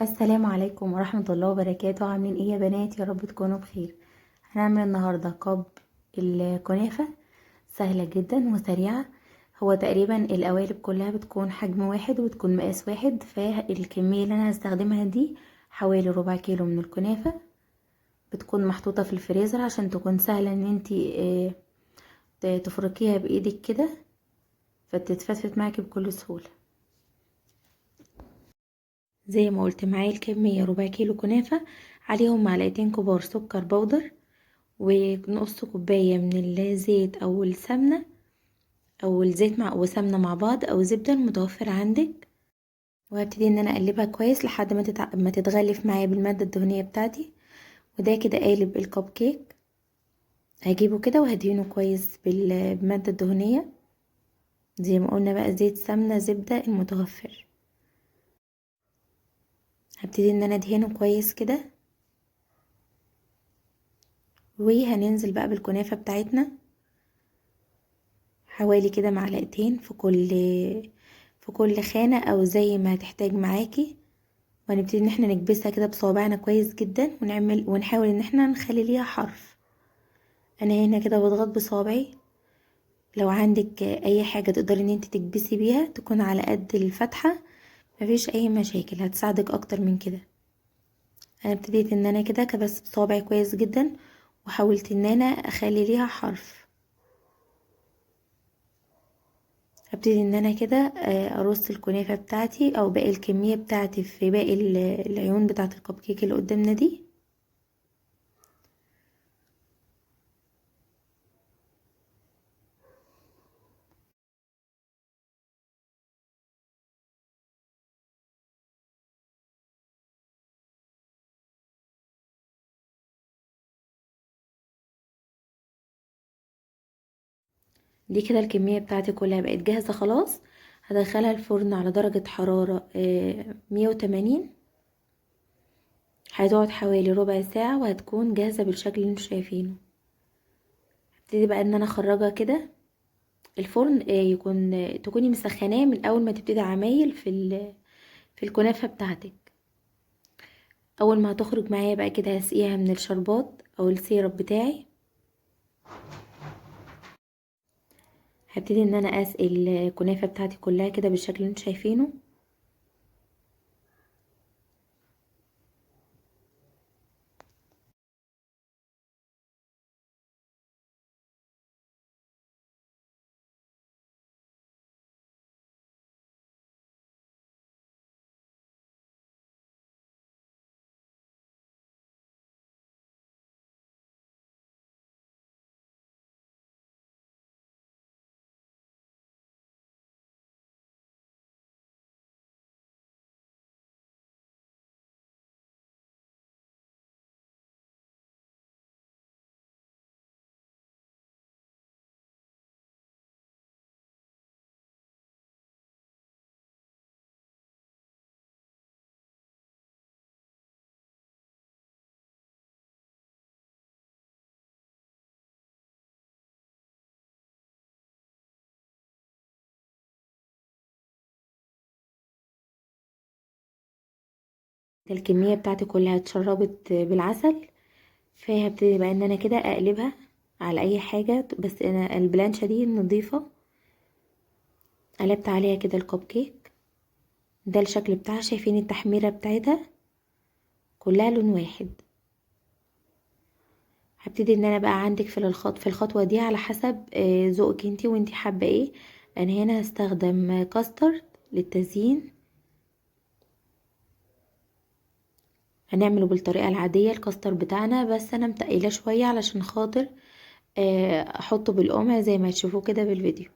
السلام عليكم ورحمة الله وبركاته. عاملين ايه يا بنات؟ يا رب تكونوا بخير. هنعمل النهاردة قاب الكنافة، سهلة جدا وسريعة. هو تقريبا القوالب كلها بتكون حجم واحد وبتكون مقاس واحد، فالكمية اللي انا هستخدمها دي حوالي ربع كيلو من الكنافة. بتكون محطوطة في الفريزر عشان تكون سهلة ان انتي تفركيها بايدك كده، فتتفتفت معاكي بكل سهولة. زي ما قلت، معايا الكمية ربع كيلو كنافة، عليهم معلقتين كبار سكر بودر، ونص كوباية من الزيت او السمنة، او الزيت مع وسمنة مع بعض، او زبدة المتوفر عندك. وهبتدي ان انا اقلبها كويس لحد ما تتغلف معايا بالمادة الدهنية بتاعتي. وده كده قالب الكب كيك. هجيبه كده وهدهنه كويس بالمادة الدهنية، زي ما قلنا بقى زيت سمنة زبدة المتوفر. هبتدي ان انا ادهنه كويس كده، وهننزل بقى بالكنافة بتاعتنا حوالي كده معلقتين في كل خانة، او زي ما هتحتاج معاكي. وهنبتدي ان احنا نكبسها كده بصوابعنا كويس جدا، ونحاول ان احنا نخلي ليها حرف. انا هنا كده بضغط بصوابعي. لو عندك اي حاجة تقدري ان انت تكبسي بيها تكون على قد الفتحة، مفيش اي مشاكل، هتساعدك اكتر من كده. انا ابتديت ان انا كده كبست بصوابعي كويس جدا، وحاولت ان انا اخلي ليها حرف. هبتدي ان انا كده ارص الكنافة بتاعتي او باقي الكمية بتاعتي في باقي العيون بتاعت الكب كيك اللي قدامنا دي. دي كده الكمية بتاعتي كلها بقت جاهزة خلاص. هدخلها الفرن على درجة حرارة 180. هتقعد حوالي ربع ساعة وهتكون جاهزة بالشكل اللي انتوا شايفينه. هبتدي بقى ان انا اخرجها كده الفرن، تكوني مسخناه من اول ما تبتدي عمايل في الكنافة بتاعتك. اول ما هتخرج معايا بقى كده هسقيها من الشربات او السيرب بتاعي. هبتدي ان انا اسقي الكنافة بتاعتي كلها كده بالشكل اللي انتوا شايفينه. الكمية بتاعتي كلها اتشربت بالعسل. فهبتدي بقى ان انا كده اقلبها على اي حاجة، بس انا البلانشة دي نظيفة. قلبت عليها كده الكب كيك. ده الشكل بتاعها، شايفين التحميرة بتاعتها كلها لون واحد. هبتدي ان انا بقى عندك في الخطوة دي على حسب ذوقك انتي وانتي حابة ايه. انا هنا هستخدم كاسترد للتزيين. هنعمله بالطريقة العادية الكاستر بتاعنا، بس انا متقلة شوية علشان خاطر احطه بالقمع زي ما تشوفوه كده بالفيديو.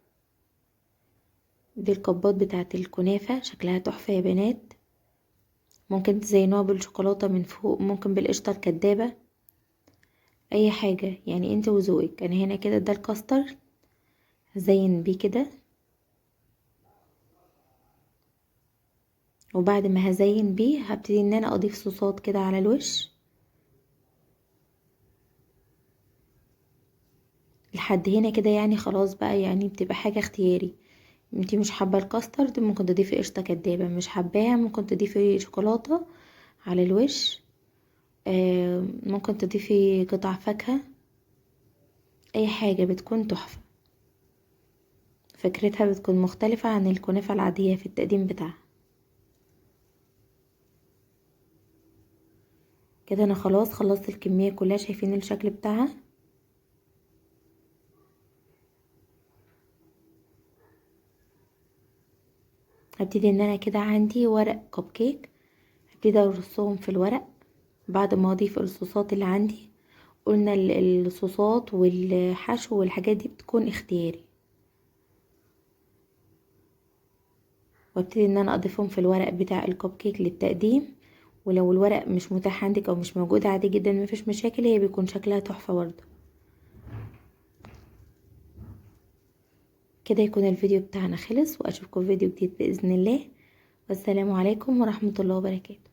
دي الكبات بتاعت الكنافة، شكلها تحفة يا بنات. ممكن تزينوها بالشوكولاتة من فوق، ممكن بالقشطة الكدابة، اي حاجة يعني انت وذوقك. انا هنا كده ده الكاستر، هزين بيه كده. وبعد ما هزين بيه هبتدي ان انا اضيف صوصات كده على الوش. لحد هنا كده يعني خلاص بقى، يعني بتبقى حاجة اختياري. انتي مش حابة الكاسترد ممكن تضيفي قشطة كدابة، مش حباها ممكن تضيفي شوكولاتة على الوش. ممكن تضيفي قطع فاكهة، اي حاجة بتكون تحفة. فكرتها بتكون مختلفة عن الكنافة العادية في التقديم بتاعها. كده انا خلاص خلصت الكمية كلها، شايفين الشكل بتاعها. هبتدي ان انا كده عندي ورق كب كيك، هبتدي ارصهم في الورق بعد ما اضيف الصوصات اللي عندي. قلنا الصوصات والحشو والحاجات دي بتكون اختياري، وابتدي ان انا اضيفهم في الورق بتاع الكب كيك للتقديم. ولو الورق مش متاح عندك او مش موجود عادي جدا مفيش مشاكل، هي بيكون شكلها تحفة برضه. كده يكون الفيديو بتاعنا خلص، واشوفكم في فيديو جديد باذن الله. والسلام عليكم ورحمة الله وبركاته.